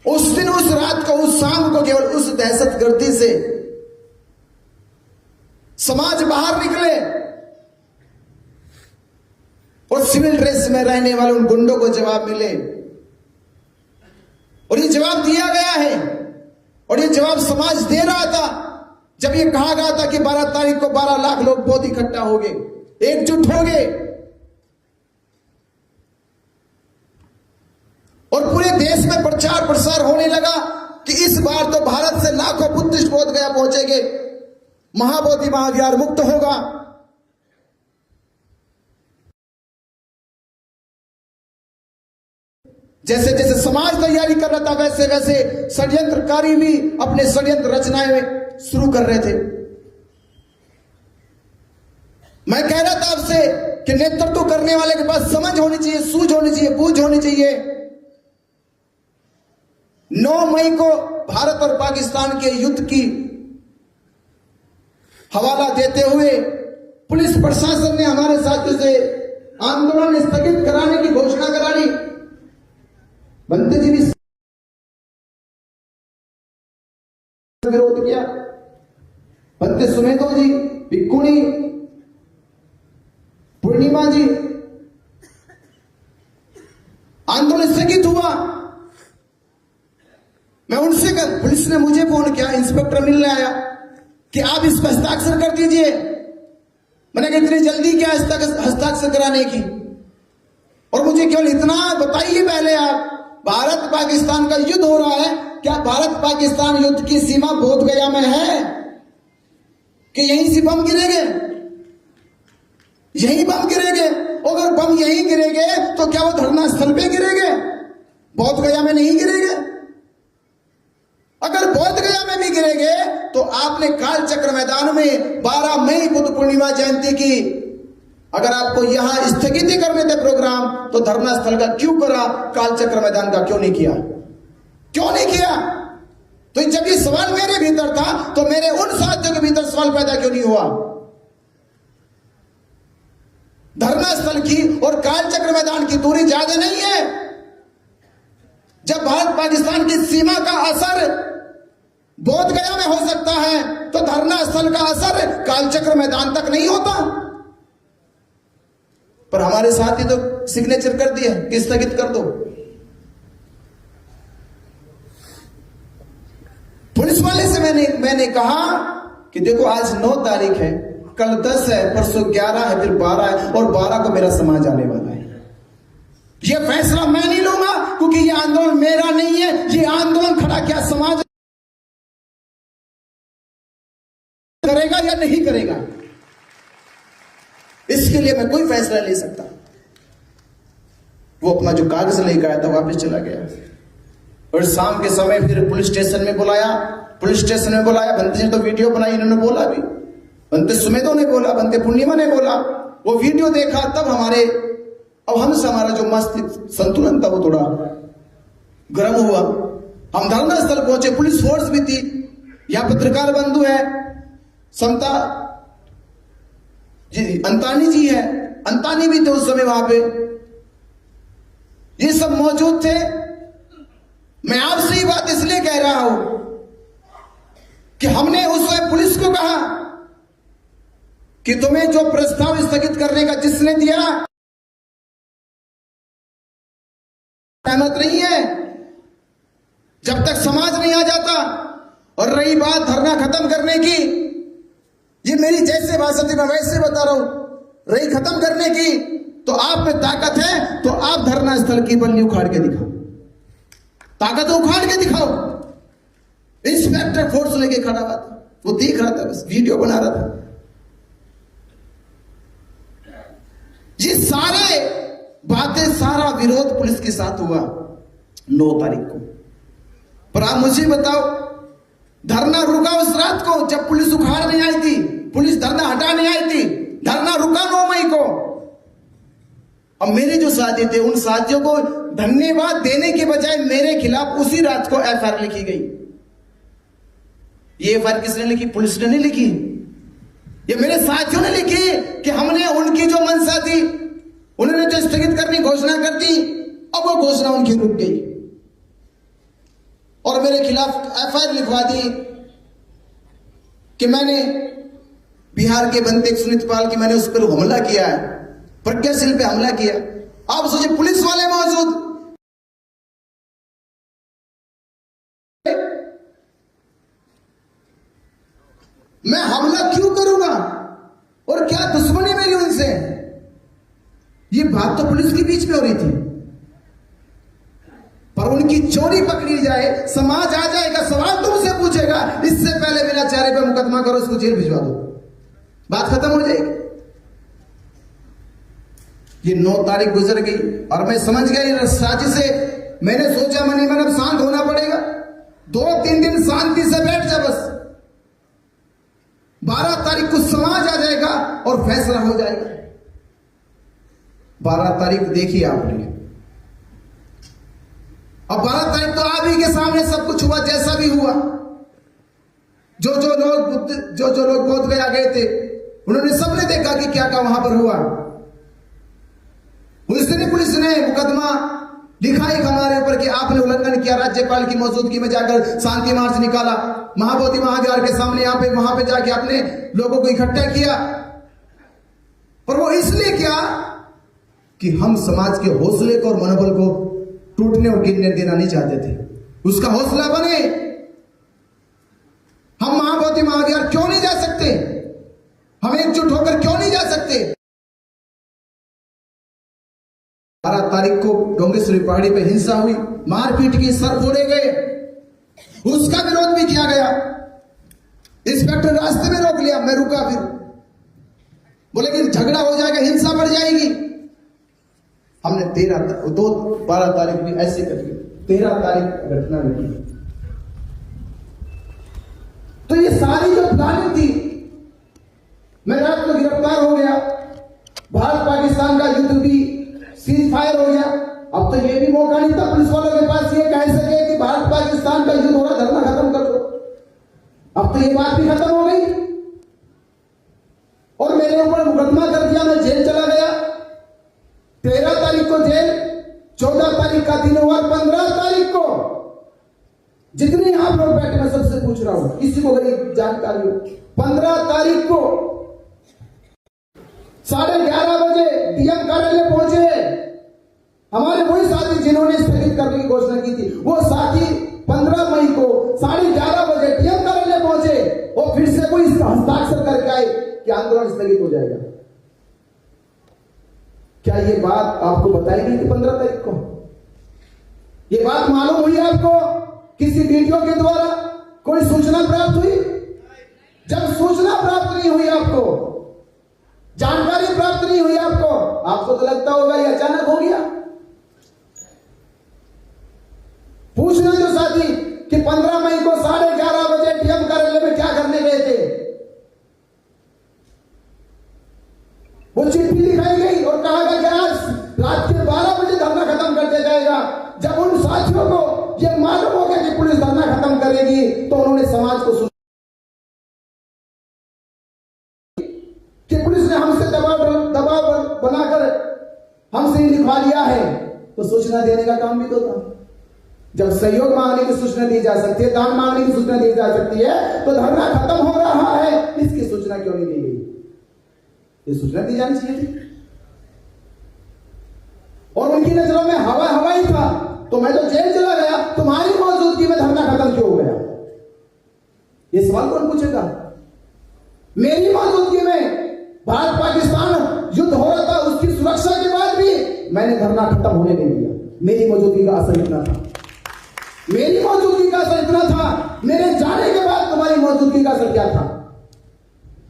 Speaker 1: उस दिन, उस रात को, उस शाम को केवल उस दहशतगर्दी से समाज बाहर निकले और सिविल ड्रेस में रहने वाले उन गुंडों को जवाब मिले। और ये जवाब दिया गया है, और ये जवाब समाज दे रहा था जब ये कहा गया था कि 12 तारीख को 12 लाख लोग बौद्ध इकट्ठा हो गए, एकजुट हो गए, और पूरे देश में प्रचार प्रसार होने लगा कि इस बार तो भारत से लाखों बुद्धिस्ट बोध गया पहुंचेंगे, महाबोधि महाविहार मुक्त होगा। जैसे जैसे समाज तैयारी कर रहा था, वैसे वैसे षड्यंत्रकारी भी अपने षड्यंत्र रचनाएं शुरू कर रहे थे। मैं कह रहा था आपसे कि नेतृत्व करने वाले के पास समझ होनी चाहिए, सूझ होनी चाहिए, बूझ होनी चाहिए। 9 मई को भारत और पाकिस्तान के युद्ध की हवाला देते हुए पुलिस प्रशासन ने हमारे साथियों से आंदोलन स्थगित कराने की घोषणा करा ली। बंते जी भी विरोध किया, बंते सुमेधो जी, भिक्खुनी, पूर्णिमा जी, आंदोलन स्थगित हुआ। मैं उनसे पुलिस ने मुझे फोन किया, इंस्पेक्टर मिलने आया कि आप इस पर हस्ताक्षर कर दीजिए। मैंने कहा इतनी जल्दी क्या हस्ताक्षर कराने की, और मुझे केवल इतना बताइए पहले आप, भारत पाकिस्तान का युद्ध हो रहा है, क्या भारत पाकिस्तान युद्ध की सीमा बोध गया में है कि यहीं से बम गिरेंगे, यहीं बम गिरेंगे? अगर बम यहीं गिरेंगे तो क्या वो धरना स्थल पे गिरेंगे, बोध गया में नहीं गिरेंगे? अगर बोध गया में भी गिरेंगे तो आपने काल चक्र मैदान में 12 मई बुद्ध पूर्णिमा जयंती की, अगर आपको यहां स्थगित करने थे प्रोग्राम, तो धरना स्थल का क्यों करा, काल चक्र मैदान का क्यों नहीं किया? क्यों नहीं किया? तो जब ये सवाल मेरे भीतर था तो मेरे उन साथियों के भीतर सवाल पैदा क्यों नहीं हुआ? धरना स्थल की और काल चक्र मैदान की दूरी ज्यादा नहीं है। जब भारत पाकिस्तान की सीमा का असर बोध गया में हो सकता है, तो धरना स्थल का असर काल चक्र मैदान तक नहीं होता। पर हमारे साथी तो सिग्नेचर कर दिया कि स्थगित कर दो। पुलिस वाले से मैंने कहा कि देखो आज 9 तारीख है, कल 10 है, परसों 11 है, फिर 12 है, और 12 को मेरा समाज आने वाला है। यह फैसला मैं नहीं लूंगा, क्योंकि यह आंदोलन मेरा नहीं है। यह आंदोलन खड़ा क्या समाज करेगा या नहीं करेगा, इसके लिए मैं कोई फैसला ले सकता। वो अपना जो कागज लेकर आया था वापस चला गया, और शाम के समय फिर पुलिस स्टेशन में बुलाया। बंते ने तो वीडियो बनाई, इन्होंने बोला भी, बंते सुमेधो ने बोला, बंते पूर्णिमा ने बोला। वो वीडियो देखा तब हमारा जो मस्तिष्क संतुलन था वो थोड़ा गर्म हुआ। हम धरना स्थल पहुंचे, पुलिस फोर्स भी थी, यहां पत्रकार बंधु है, समता जी, अंतानी जी है, अंतानी भी थे उस समय वहां पे, ये सब मौजूद थे। मैं आपसे ये बात इसलिए कह रहा हूं कि हमने उस समय पुलिस को कहा कि तुम्हें जो प्रस्ताव स्थगित करने का जिसने दिया सहमत नहीं है, जब तक समाज नहीं आ जाता। और रही बात धरना खत्म करने की, ये मेरी जैसे भाषा थी मैं वैसे बता रहा हूं, रही खत्म करने की, तो आप में ताकत है तो आप धरना स्थल की बल्ली उखाड़ के दिखाओ, ताकत उखाड़ के दिखाओ। इंस्पेक्टर फोर्स लेके खड़ा हुआ था, वो देख रहा था, बस वीडियो बना रहा था। ये सारे बातें, सारा विरोध पुलिस के साथ हुआ 9 तारीख को। पर आप मुझे बताओ, धरना रुका उस रात को जब पुलिस उखाड़ने आई थी, पुलिस धरना हटाने आई थी, धरना रुका 9 मई को। अब मेरे जो साथी थे उन साथियों को धन्यवाद देने के बजाय मेरे खिलाफ उसी रात को एफआईआर लिखी गई। ये एफआईआर किसने लिखी? पुलिस ने नहीं लिखी, ये मेरे साथियों ने लिखी कि हमने उनकी जो मंशा थी, उन्होंने जो स्थगित करने घोषणा कर दी, अब वो घोषणा उनकी रुक गई और मेरे खिलाफ एफआईआर लिखवा दी कि मैंने बिहार के बनते सुनीतपाल की मैंने उस पर हमला किया है, प्रज्ञाशील पे हमला किया। आप सोचिए, पुलिस वाले मौजूद, मैं हमला क्यों करूंगा और क्या दुश्मनी मेरी उनसे? ये बात तो पुलिस के बीच में हो रही थी, पर उनकी चोरी पकड़ी जाए, समाज आ जाएगा, सवाल तुमसे पूछेगा, इससे पहले बिना चेहरे पे मुकदमा करो, इसको जेल भिजवा दो, बात खत्म हो जाएगी। ये 9 तारीख गुजर गई और मैं समझ गया साजिश से। मैंने सोचा मनी मन अब शांत होना पड़ेगा, 2-3 दिन शांति से बैठ जा बस, 12 तारीख को समाज आ जाएगा और फैसला हो जाएगा। 12 तारीख देखी आपने, अब 12 तारीख तो आप ही के सामने सब कुछ हुआ, जैसा भी हुआ। जो लोग बोध गया गए थे, उन्होंने सबने देखा कि क्या क्या वहां पर हुआ। उस दिन पुलिस ने मुकदमा लिखा एक हमारे ऊपर कि आपने उल्लंघन किया, राज्यपाल की मौजूदगी में जाकर शांति मार्च निकाला, महाबोधि महाविहार के सामने यहाँ पे वहां पे जाके आपने लोगों को इकट्ठा किया। और वो इसलिए किया कि हम समाज के हौसले को और मनोबल को टूटने और गिरने देना नहीं चाहते थे, उसका हौसला बने। हम महाबोधि महाविहार क्यों नहीं जा सकते? हम एकजुट होकर क्यों नहीं जा सकते? 12 तारीख को डोंगेश्वरी पहाड़ी पे हिंसा हुई, मारपीट की, सर फोड़े गए, उसका विरोध भी किया गया। इंस्पेक्टर रास्ते में रोक लिया, मैं रुका, फिर बोले कि झगड़ा हो जाएगा, हिंसा बढ़ जाएगी। हमने 12 तारीख भी ऐसे कर ली, 13 तारीख घटना घटी। तो ये सारी जो प्लानिंग थी, मैं रात को गिरफ्तार हो गया, भारत पाकिस्तान का युद्ध भी सीज फायर हो गया। अब तो ये भी मौका नहीं था पुलिस वालों के पास ये कह सके कि भारत पाकिस्तान का युद्ध हो रहा, धरना खत्म कर दो। अब तो ये बात भी खत्म हो गई और मेरे ऊपर मुकदमा कर दिया, मैं जेल चला गया। 13 तारीख को जेल, 14 तारीख का दिन हुआ, 15 तारीख को जितने आप लोग बैठे, मैं सबसे पूछ रहा हूं, किसी को अगर जानकारी हो, 15 तारीख को 11:30 बजे डीएम कार्यालय पहुंचे हमारे वही साथी जिन्होंने स्थगित करने की घोषणा की थी। वो साथी 15 मई को 11:30 बजे डीएम कार्यालय पहुंचे और फिर से कोई हस्ताक्षर करके आए कि आंदोलन स्थगित हो जाएगा। क्या ये बात आपको बताई गई थी 15 तारीख को? ये बात मालूम हुई आपको किसी वीडियो के द्वारा? कोई सूचना प्राप्त हुई? जब सूचना प्राप्त नहीं हुई, आपको जानकारी प्राप्त नहीं हुई, आपको तो लगता होगा ये अचानक हो गया। पूछना जो साथी कि 15 मई को 11:30 बजे डीएम कार्यालय में क्या करने गए थे? वो चिट्ठी लिखाई गई और कहा गया कि आज रात के 12 बजे धरना खत्म कर दिया जाएगा। जब उन साथियों को यह मालूम हो गया कि पुलिस धरना खत्म करेगी, तो उन्होंने समाज को कि पुलिस ने हमसे दबाव बनाकर हमसे लिखवा लिया है, तो सूचना देने का काम भी तो था। जब सहयोग मांगने की सूचना दी जा सकती है, दान मांगने की सूचना दी जा सकती है, तो धरना खत्म हो रहा है, इसकी सूचना क्यों नहीं दी गई? ये सूचना दी जानी चाहिए थी। और उनकी नजरों में हवा ही था, तो मैं तो जेल चला गया, तुम्हारी मौजूदगी में धरना खत्म क्यों हो गया? ये सवाल कौन पूछेगा? मेरी मौजूदगी में भारत पाकिस्तान युद्ध हो रहा था, उसकी सुरक्षा के बाद भी मैंने धरना खत्म होने नहीं दिया। मेरी मौजूदगी का असर इतना था, मेरी मौजूदगी का असर इतना था। मेरे जाने के बाद तुम्हारी मौजूदगी का असर क्या था?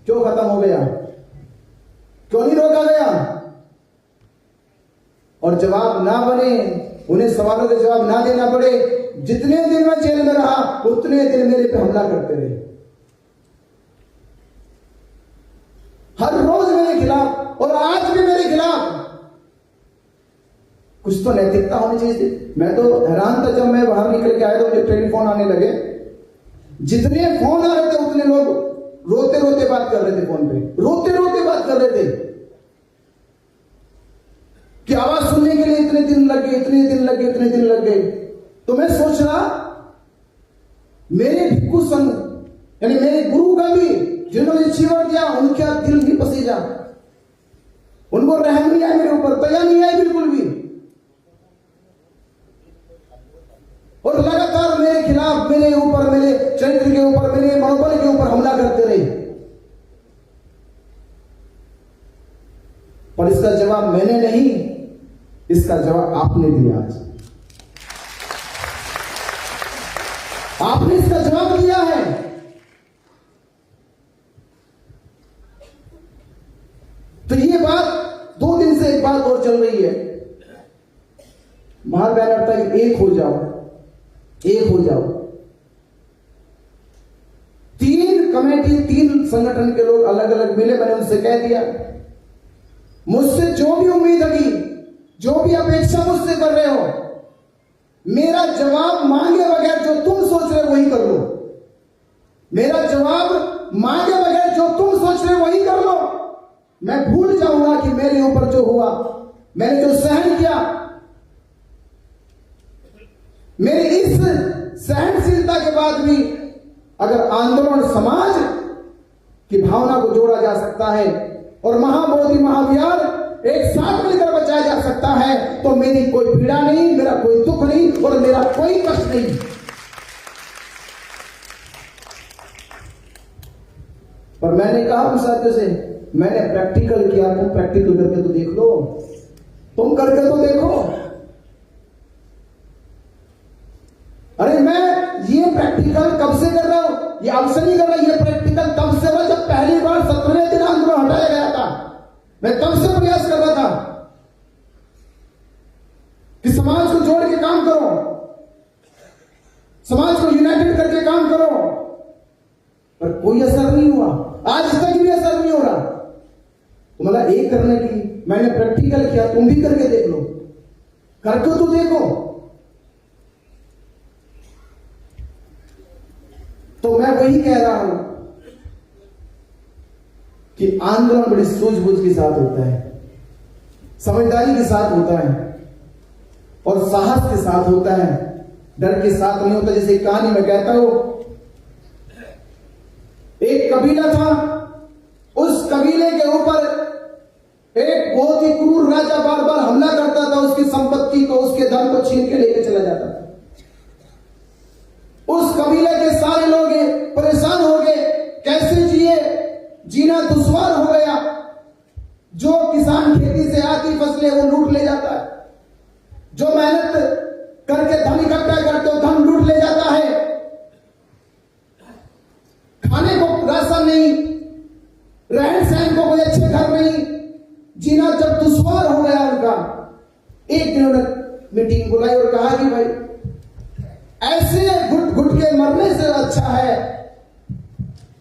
Speaker 1: क्यों खत्म हो गया? क्यों नहीं रोका गया? और जवाब ना बने, उन्हें सवालों के जवाब ना देना पड़े। जितने दिन मैं जेल में रहा, उतने दिन मेरे पे हमला करते रहे, हर रोज मेरे खिलाफ, और आज भी मेरे खिलाफ। कुछ तो नैतिकता होनी चाहिए। मैं तो हैरान था जब मैं बाहर निकल के आया तो मुझे टेलीफोन आने लगे। जितने फोन आ रहे थे उतने लोग रोते रोते बात कर रहे थे, फोन पे रोते रोते बात कर रहे थे कि आवाज सुनने के लिए इतने दिन लग गए, इतने दिन लग गए, इतने दिन लग गए। तो मैं सोच रहा, मेरे भिक्खु संघ यानी मेरे गुरु का भी जिन्होंने जीवन दिया, उनका दिल नहीं पसीजा, उनको रहम नहीं आया मेरे ऊपर, दया नहीं आई बिल्कुल भी। और लगातार मेरे खिलाफ, मेरे ऊपर, मेरे चरित्र के ऊपर, मेरे मनोबल के ऊपर हमला करते रहे। पर इसका जवाब मैंने नहीं, इसका जवाब आपने दिया। आज आपने इसका जवाब दिया है। तो ये बात 2 दिन से एक बात और चल रही है, बाहर बैनर तक एक हो जाओ, एक हो जाओ। 3 कमेटी, 3 संगठन के लोग अलग अलग मिले। मैंने उनसे कह दिया, मुझसे जो भी उम्मीद लगी, जो भी अपेक्षा मुझसे कर रहे हो, मेरा जवाब मांगे बगैर जो तुम सोच रहे हो वही कर लो। मेरा जवाब मांगे बगैर जो तुम सोच रहे हो वही कर लो। मैं भूल जाऊंगा कि मेरे ऊपर जो हुआ, मैंने जो सहन किया, मेरी इस सहनशीलता के बाद भी अगर आंदोलन समाज की भावना को जोड़ा जा सकता है और महाबोधि महाविहार एक साथ मिलकर बचाया जा सकता है, तो मेरी कोई पीड़ा नहीं, मेरा कोई दुख नहीं और मेरा कोई कष्ट नहीं। पर मैंने कहा उन साथियों से, मैंने प्रैक्टिकल किया, तुम प्रैक्टिकल करके तो देख लो, तुम करके तो देखो। अरे मैं ये प्रैक्टिकल कब से कर रहा हूं, ये अब से नहीं कर रहा, ये प्रैक्टिकल तब से हुआ जब पहली बार 17वें दिन आंदोलन हटाया गया था। मैं तब से प्रयास कर रहा था कि समाज को जोड़ के काम करो, समाज को यूनाइटेड करके काम करो, पर कोई असर नहीं हुआ, आज तक भी असर नहीं हो रहा। तो मतलब एक करने की मैंने प्रैक्टिकल किया, तुम भी करके देख लो, करके तो देखो। तो मैं वही कह रहा हूं कि आंदोलन बड़ी सूझबूझ के साथ होता है, समझदारी के साथ होता है और साहस के साथ होता है, डर के साथ नहीं होता। जैसे कहानी में कहता हूं, एक कबीला था, उस कबीले के ऊपर एक बहुत ही क्रूर राजा बार बार हमला करता था, उसकी संपत्ति को, उसके धन को छीन के लेके चला जाता था। उस कबीले के सारे लोग परेशान हो गए, कैसे जिए, जीना दुश्वार हो गया। जो किसान खेती से आती फसलें वो लूट ले जाता है, जो मेहनत करके धन इकट्ठा करते हो धन लूट ले जाता है, खाने को राशन नहीं, रहन सहन को कोई अच्छे घर नहीं, जीना जब दुश्वार हो गया उनका, एक दिन उन्होंने मीटिंग बुलाई और कहा कि भाई ऐसे घुट घुट के मरने से अच्छा है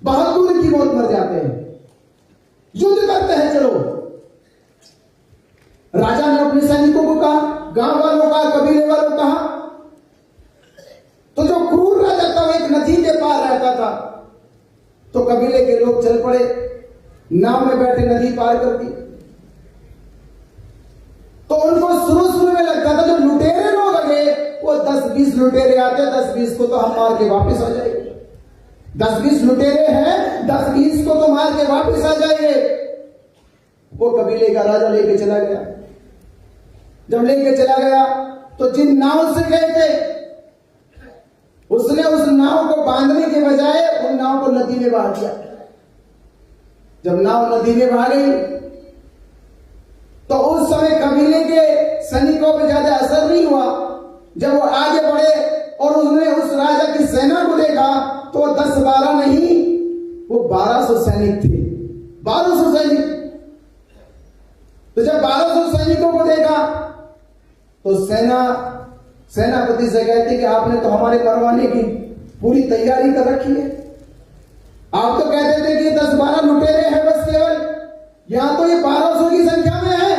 Speaker 1: बहादुर की मौत मर जाते हैं, युद्ध करते हैं चलो। राजा ने अपने सैनिकों को कहा, गांव वालों का, कबीले वालों का। तो जो क्रूर राजा था वो एक नदी के पार रहता था, तो कबीले के लोग चल पड़े, नाव में बैठे नदी पार कर दी। तो उनको शुरू में लगता था जो लुटेरे लोग आगे वो 10-20 लुटेरे आते, 10-20 को तो हम मार के वापस आ जाएंगे, 10-20 लुटेरे हैं, 10-20 को तो मार के वापस आ जाएंगे। वो कबीले का राजा लेके चला गया। जब लेके चला गया तो जिन नाव से गए थे उसने उस नाव को बांधने के बजाय उन नाव को नदी में बहा दिया। जब नाव नदी में बहा गई तो उस समय कबीले के सैनिकों पे ज्यादा असर नहीं हुआ। जब वो आगे बढ़े और उसने उस राजा की सेना को देखा तो 10-12 नहीं, वो 1200 सैनिक थे, 1200 सैनिक। तो जब 1200 सैनिकों को देखा तो सेनापति से कहते कि आपने तो हमारे मरवाने की पूरी तैयारी कर रखी है। आप तो कहते थे कि 10-12 लुटेरे हैं बस केवल, यहां तो ये 1200 की संख्या में है,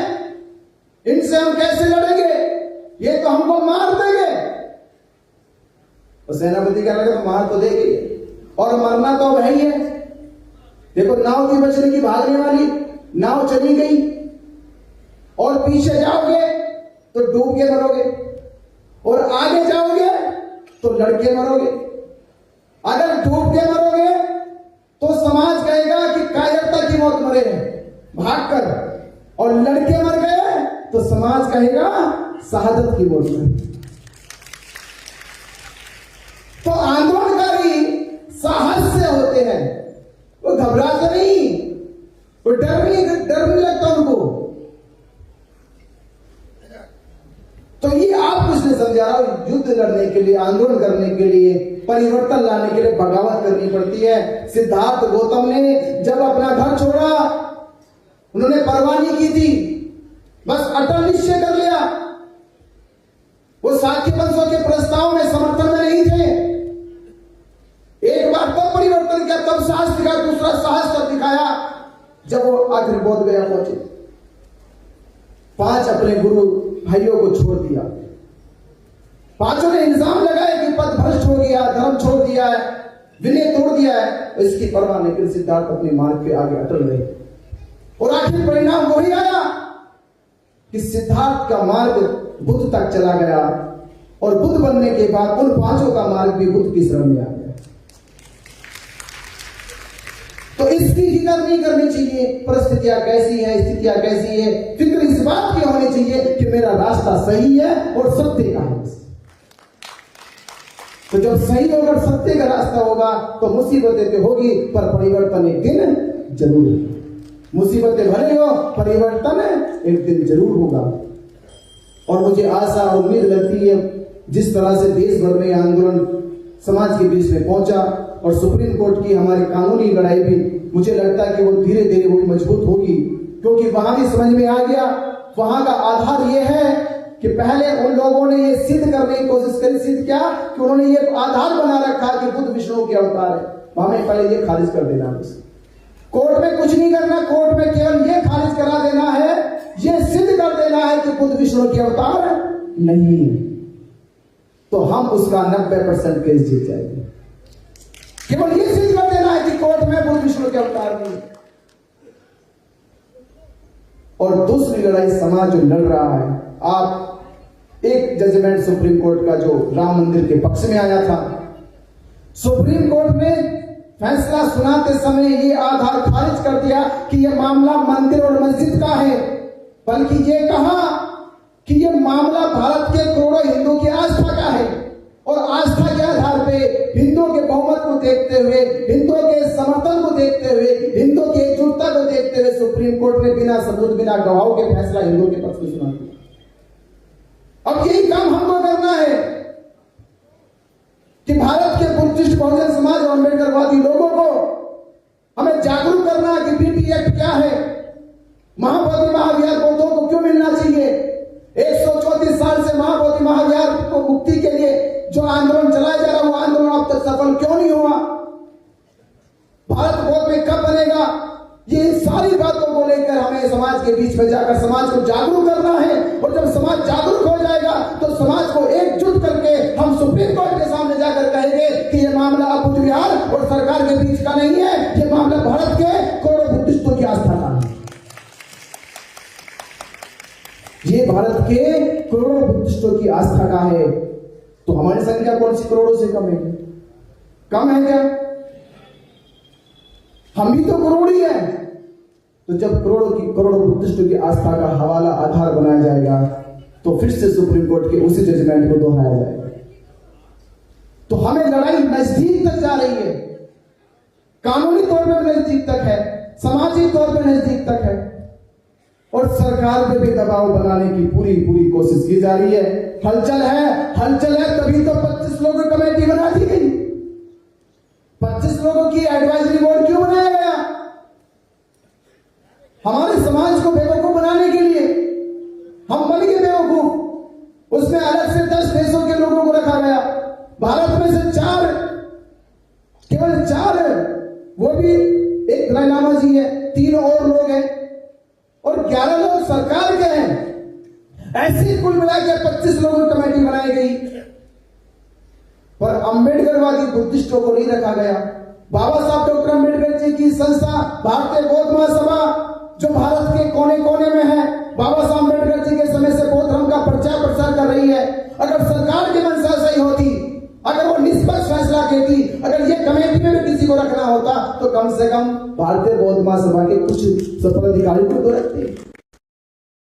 Speaker 1: इनसे हम कैसे लड़ेंगे, ये तो हमको मार देंगे। और सेनापति कहने लगा तो मार तो देंगे और मरना तो अब है ही है। देखो नाव की बचने की भागने वाली नाव चली गई और पीछे जाओगे तो डूब के मरोगे और आगे जाओगे तो लड़के मरोगे। अगर डूब के मरोगे तो समाज कहेगा कि कायरता की मौत मरे हैं भागकर, और लड़के मर गए तो समाज कहेगा शहादत की मौत मरे। तो आंदोलनकारी साहस से होते हैं, वो घबराते नहीं, वो डर नहीं लगता उनको। तो ये आप कुछ नहीं समझा रहा, युद्ध लड़ने के लिए, आंदोलन करने के लिए, परिवर्तन लाने के लिए बगावत करनी पड़ती है। सिद्धार्थ गौतम ने जब अपना घर छोड़ा, उन्होंने परवाह नहीं की थी, बस अटल निश्चय कर लिया। वो साख्य वंशों के प्रस्ताव में समर्थन में नहीं थे। एक बार तब परिवर्तन किया, तब साहस दिखाया, दूसरा साहस तब दिखाया जब वो आखिर बोध गया पहुंचे। 5 अपने गुरु भाइयों को छोड़ दिया, 5 ने इल्जाम लगाए कि पद भ्रष्ट हो गया, धर्म छोड़ दिया है, विनय तोड़ दिया है। तो इसकी परवाह नहीं कर सिद्धार्थ अपने मार्ग पे आगे अटल रहे और आखिर परिणाम वही आया कि सिद्धार्थ का मार्ग बुद्ध तक चला गया और बुद्ध बनने के बाद उन पांचों का मार्ग भी बुद्ध की शरण में आ गया। तो इसकी फिक्र नहीं करनी चाहिए परिस्थितियां कैसी है, स्थितियां कैसी है, फिक्र इस बात की होनी चाहिए कि मेरा रास्ता सही है और सत्य का है। तो जब सही होगा, सत्य का रास्ता होगा, तो मुसीबतें तो होगी पर परिवर्तन एक दिन जरूर होगा। मुसीबतें भले हो, परिवर्तन एक दिन जरूर होगा। और मुझे आशा और उम्मीद लगती है जिस तरह से देश भर में आंदोलन समाज के बीच में पहुंचा और सुप्रीम कोर्ट की हमारी कानूनी लड़ाई भी, मुझे लगता है कि वो धीरे धीरे वो भी मजबूत होगी, क्योंकि वहां भी समझ में आ गया। वहां का आधार ये है कि पहले उन लोगों ने ये सिद्ध करने की कोशिश करी, सिद्ध क्या कि उन्होंने ये आधार बना रखा कि बुद्ध विष्णु के अवतार है। हमें पहले ये खारिज कर देना, कोर्ट में कुछ नहीं करना, कोर्ट में केवल ये खारिज करा देना है, ये सिद्ध कर देना है कि बुद्ध विष्णु के अवतार नहीं है, तो हम उसका 90% केस जीत जाएंगे। केवल ये सिद्ध कर देना है कि कोर्ट में बुद्ध विष्णु के अवतार नहीं। और दूसरी लड़ाई समाज जो लड़ रहा है, आप एक जजमेंट सुप्रीम कोर्ट का जो राम मंदिर के पक्ष में आया था, सुप्रीम कोर्ट ने फैसला सुनाते समय ये आधार खारिज कर दिया कि यह मामला मंदिर और मस्जिद का है, बल्कि ये कहा कि यह मामला भारत के करोड़ों हिंदू की आस्था का है। और आस्था के आधार पे हिंदुओं के बहुमत को देखते हुए, हिंदुओं के समर्थन को देखते हुए, हिंदुओं की एकजुटता को देखते हुए सुप्रीम कोर्ट ने बिना सबूत, बिना गवाहों के फैसला हिंदुओं के पक्ष में सुना दिया। अब यही काम हमको करना है कि भारत के बुद्धिस्ट बहुजन समाज और अम्बेडकरवादी लोगों को हमें जागरूक करना है कि बीटी एक्ट क्या है, महाबोधि महाविहार बौद्धों को क्यों मिलना चाहिए। 134 साल से महाबोधि महाविहार को मुक्ति के लिए जो आंदोलन चलाया जा रहा है, वो आंदोलन अब तक सफल क्यों नहीं हुआ। भारत बौद्ध में कब बनेगा, ये सारी बातों को लेकर हमें समाज के बीच में जाकर समाज को जागरूक करना है। और जब समाज जागरूक हो जाएगा तो समाज को एकजुट करके हम सुप्रीम कोर्ट के सामने जाकर कहेंगे कि यह मामला अब बुद्ध विहार और सरकार के बीच का नहीं है, यह मामला भारत के करोड़ों बुद्धिस्टों की आस्था का है। ये भारत के करोड़ों बुद्धिस्टों की आस्था का है। तो हमारी संख्या कौन सी करोड़ों से कम है? कम है क्या? हम भी तो करोड़ ही है। तो जब करोड़ों बुद्धिस्टों की आस्था का हवाला आधार बनाया जाएगा तो फिर से सुप्रीम कोर्ट के उसी जजमेंट को दोहराया जाएगा। तो हमें लड़ाई नजदीक तक जा रही है, कानूनी तौर पर नजदीक तक है, सामाजिक तौर पर नजदीक तक है, और सरकार पे भी दबाव बनाने की पूरी कोशिश की जा रही है। हलचल है, तभी तो 25 लोगों की कमेटी बना दी गई। 25 लोगों की एडवाइजरी बोर्ड क्यों बनाया गया? हमारे समाज को बेवकूफ बनाने के लिए। हम बन गए बेवकूफ। उसमें अलग से 10 देशों के लोगों को रखा गया। भारत में से केवल 4 वो भी एक दलाई लामा जी है, 3 और लोग हैं, और 11 लोग सरकार के हैं। ऐसी कुल मिलाकर 25 लोगों की कमेटी बनाई गई, पर अम्बेडकरवादी बुद्धिस्टों को नहीं रखा गया। बाबा साहब डॉक्टर अम्बेडकर जी की संस्था भारतीय बौद्ध महासभा, जो भारत के कोने कोने में है, बाबा साहब अम्बेडकर जी के समय से बौद्ध धर्म का प्रचार प्रसार कर रही है। अगर सरकार की मंशा सही होती, अगर वो निष्पक्ष फैसला कहती, अगर ये कमेटी में भी किसी को रखना होता, तो कम से कम भारतीय बौद्ध महासभा के कुछ सफल अधिकारियों को तो रखते।